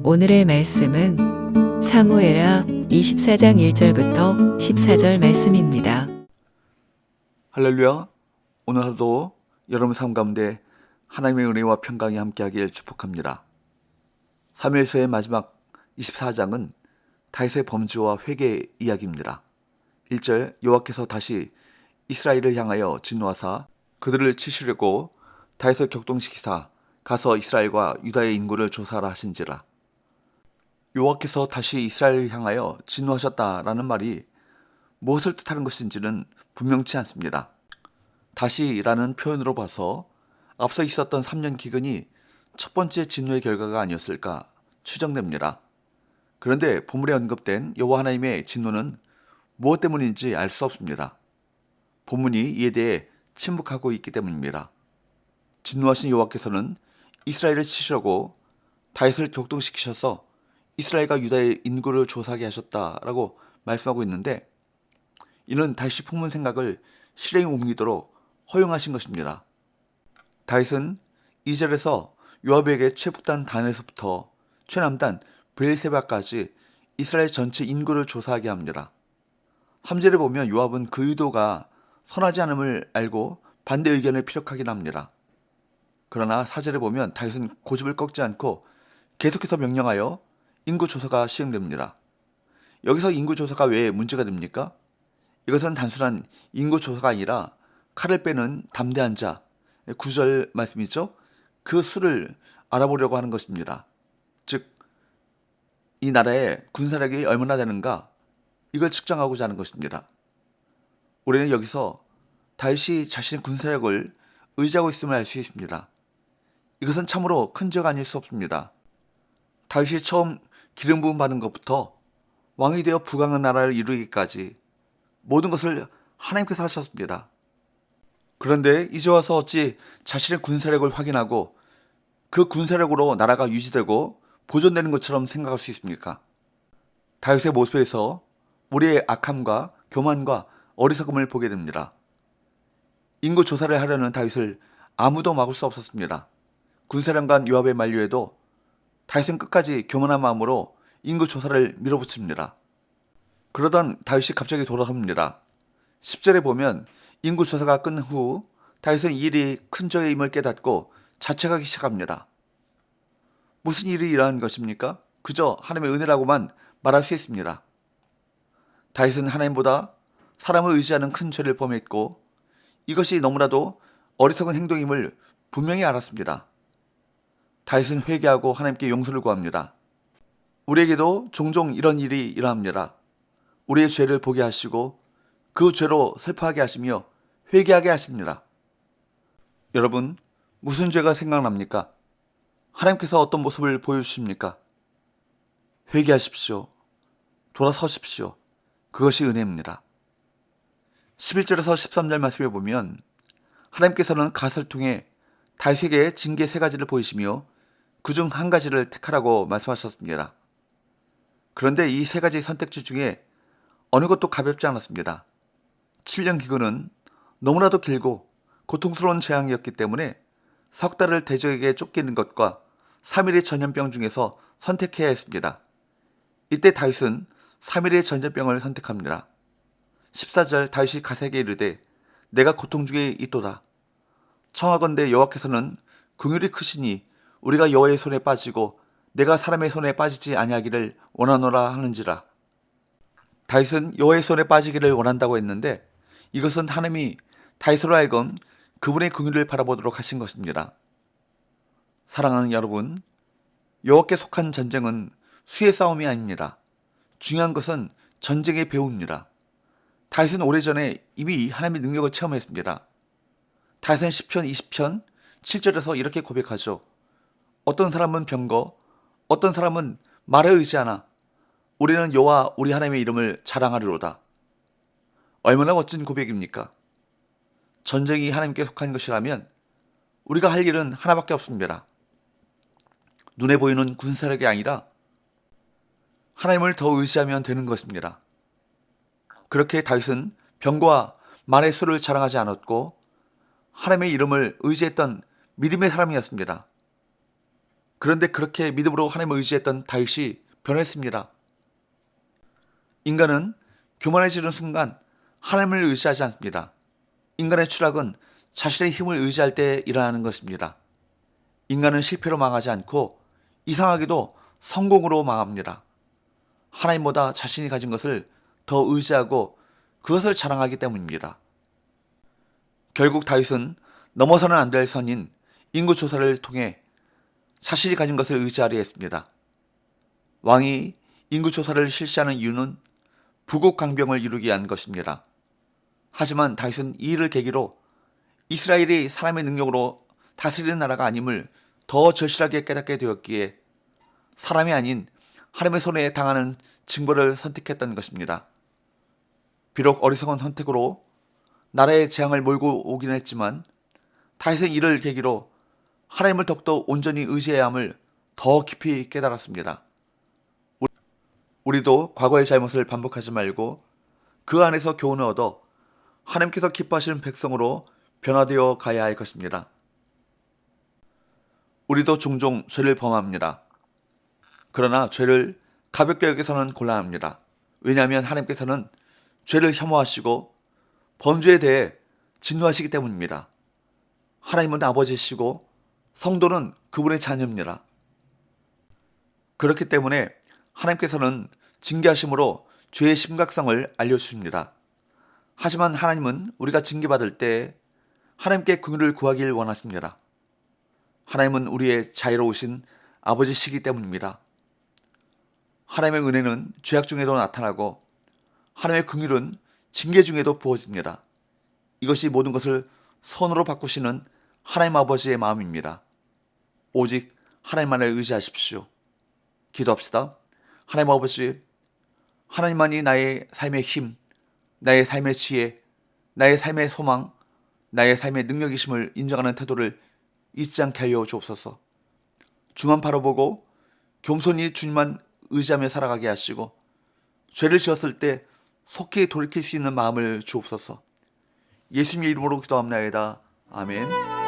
오늘의 말씀은 사무엘하 24장 1절부터 14절 말씀입니다. 할렐루야. 오늘 하루도 여러분 삶 가운데 하나님의 은혜와 평강이 함께하길 축복합니다. 사무엘서의 마지막 24장은 다윗의 범죄와 회개 이야기입니다. 1절 여호와께서 다시 이스라엘을 향하여 진노하사 그들을 치시려고 다윗을 격동시키사 가서 이스라엘과 유다의 인구를 조사하라 하신지라. 여호와께서 다시 이스라엘을 향하여 진노하셨다라는 말이 무엇을 뜻하는 것인지는 분명치 않습니다. 다시라는 표현으로 봐서 앞서 있었던 3년 기근이 첫 번째 진노의 결과가 아니었을까 추정됩니다. 그런데 본문에 언급된 여호와 하나님의 진노는 무엇 때문인지 알 수 없습니다. 본문이 이에 대해 침묵하고 있기 때문입니다. 진노하신 여호와께서는 이스라엘을 치시려고 다윗을 격동시키셔서 이스라엘과 유다의 인구를 조사하게 하셨다라고 말씀하고 있는데, 이는 다윗이 품은 생각을 실행에 옮기도록 허용하신 것입니다. 다윗은 2절에서 요압에게 최북단 단에서부터 최남단 브엘세바까지 이스라엘 전체 인구를 조사하게 합니다. 3절에 보면 요압은 그 의도가 선하지 않음을 알고 반대 의견을 피력하긴 합니다. 그러나 4절에 보면 다윗은 고집을 꺾지 않고 계속해서 명령하여 인구 조사가 시행됩니다. 여기서 인구 조사가 왜 문제가 됩니까? 이것은 단순한 인구 조사가 아니라 칼을 빼는 담대한 자, 9절 말씀이죠. 그 수를 알아보려고 하는 것입니다. 즉, 이 나라의 군사력이 얼마나 되는가, 이걸 측정하고자 하는 것입니다. 우리는 여기서 다윗이 자신의 군사력을 의지하고 있음을 알 수 있습니다. 이것은 참으로 큰 죄가 아닐 수 없습니다. 다윗이 처음 기름 부음 받은 것부터 왕이 되어 부강한 나라를 이루기까지 모든 것을 하나님께서 하셨습니다. 그런데 이제 와서 어찌 자신의 군사력을 확인하고 그 군사력으로 나라가 유지되고 보존되는 것처럼 생각할 수 있습니까? 다윗의 모습에서 우리의 악함과 교만과 어리석음을 보게 됩니다. 인구 조사를 하려는 다윗을 아무도 막을 수 없었습니다. 군사령관 요압의 만류에도 다윗은 끝까지 교만한 마음으로 인구 조사를 밀어붙입니다. 그러던 다윗이 갑자기 돌아섭니다. 10절에 보면 인구 조사가 끝난 후 다윗은 이 일이 큰 죄의 임을 깨닫고 자책하기 시작합니다. 무슨 일이 일어난 것입니까? 그저 하나님의 은혜라고만 말할 수 있습니다. 다윗은 하나님보다 사람을 의지하는 큰 죄를 범했고 이것이 너무나도 어리석은 행동임을 분명히 알았습니다. 다윗은 회개하고 하나님께 용서를 구합니다. 우리에게도 종종 이런 일이 일어납니다. 우리의 죄를 보게 하시고 그 죄로 슬퍼하게 하시며 회개하게 하십니다. 여러분, 무슨 죄가 생각납니까? 하나님께서 어떤 모습을 보여주십니까? 회개하십시오. 돌아서십시오. 그것이 은혜입니다. 11절에서 13절 말씀에 보면 하나님께서는 갓을 통해 다윗에게 징계 3가지를 보이시며 그중 한 가지를 택하라고 말씀하셨습니다. 그런데 이 3가지 선택지 중에 어느 것도 가볍지 않았습니다. 7년 기근은 너무나도 길고 고통스러운 재앙이었기 때문에 석 달을 대적에게 쫓기는 것과 3일의 전염병 중에서 선택해야 했습니다. 이때 다윗은 3일의 전염병을 선택합니다. 14절 다윗이 갓에게 이르되 내가 고통 중에 있도다. 청하건대 여호와께서는 긍휼이 크시니 우리가 여호와의 손에 빠지고 내가 사람의 손에 빠지지 아니하기를 원하노라 하는지라. 다윗은 여호와의 손에 빠지기를 원한다고 했는데 이것은 하나님이 다윗으로 하여금 그분의 긍휼을 바라보도록 하신 것입니다. 사랑하는 여러분, 여호와께 속한 전쟁은 수의 싸움이 아닙니다. 중요한 것은 전쟁의 배후입니다. 다윗은 오래전에 이미 하나님의 능력을 체험했습니다. 다윗은 시편 20편 7절에서 이렇게 고백하죠. 어떤 사람은 병거, 어떤 사람은 말에 의지하나 우리는 여호와 우리 하나님의 이름을 자랑하리로다. 얼마나 멋진 고백입니까? 전쟁이 하나님께 속한 것이라면 우리가 할 일은 하나밖에 없습니다. 눈에 보이는 군사력이 아니라 하나님을 더 의지하면 되는 것입니다. 그렇게 다윗은 병과 말의 수를 자랑하지 않았고 하나님의 이름을 의지했던 믿음의 사람이었습니다. 그런데 그렇게 믿음으로 하나님을 의지했던 다윗이 변했습니다. 인간은 교만해지는 순간 하나님을 의지하지 않습니다. 인간의 추락은 자신의 힘을 의지할 때 일어나는 것입니다. 인간은 실패로 망하지 않고 이상하게도 성공으로 망합니다. 하나님보다 자신이 가진 것을 더 의지하고 그것을 자랑하기 때문입니다. 결국 다윗은 넘어서는 안 될 선인 인구조사를 통해 자신이 가진 것을 의지하려 했습니다. 왕이 인구조사를 실시하는 이유는 부국 강병을 이루기 위한 것입니다. 하지만 다윗은 이 일을 계기로 이스라엘이 사람의 능력으로 다스리는 나라가 아님을 더 절실하게 깨닫게 되었기에 사람이 아닌 하나님의 손에 당하는 징벌을 선택했던 것입니다. 비록 어리석은 선택으로 나라의 재앙을 몰고 오긴 했지만 다윗은 이를 계기로 하나님을 더욱더 온전히 의지해야 함을 더 깊이 깨달았습니다. 우리도 과거의 잘못을 반복하지 말고 그 안에서 교훈을 얻어 하나님께서 기뻐하시는 백성으로 변화되어 가야 할 것입니다. 우리도 종종 죄를 범합니다. 그러나 죄를 가볍게 여기서는 곤란합니다. 왜냐하면 하나님께서는 죄를 혐오하시고 범죄에 대해 진노하시기 때문입니다. 하나님은 아버지시고 성도는 그분의 자녀입니다. 그렇기 때문에 하나님께서는 징계하심으로 죄의 심각성을 알려주십니다. 하지만 하나님은 우리가 징계받을 때 하나님께 긍휼을 구하길 원하십니다. 하나님은 우리의 자유로우신 아버지시기 때문입니다. 하나님의 은혜는 죄악 중에도 나타나고 하나님의 긍휼은 징계 중에도 부어집니다. 이것이 모든 것을 선으로 바꾸시는 하나님 아버지의 마음입니다. 오직 하나님만을 의지하십시오. 기도합시다. 하나님 아버지, 하나님만이 나의 삶의 힘, 나의 삶의 지혜, 나의 삶의 소망, 나의 삶의 능력이심을 인정하는 태도를 잊지 않게 하여 주옵소서. 주만 바라보고 겸손히 주님만 의지하며 살아가게 하시고 죄를 지었을 때 속히 돌이킬 수 있는 마음을 주옵소서. 예수님의 이름으로 기도합나이다. 아멘.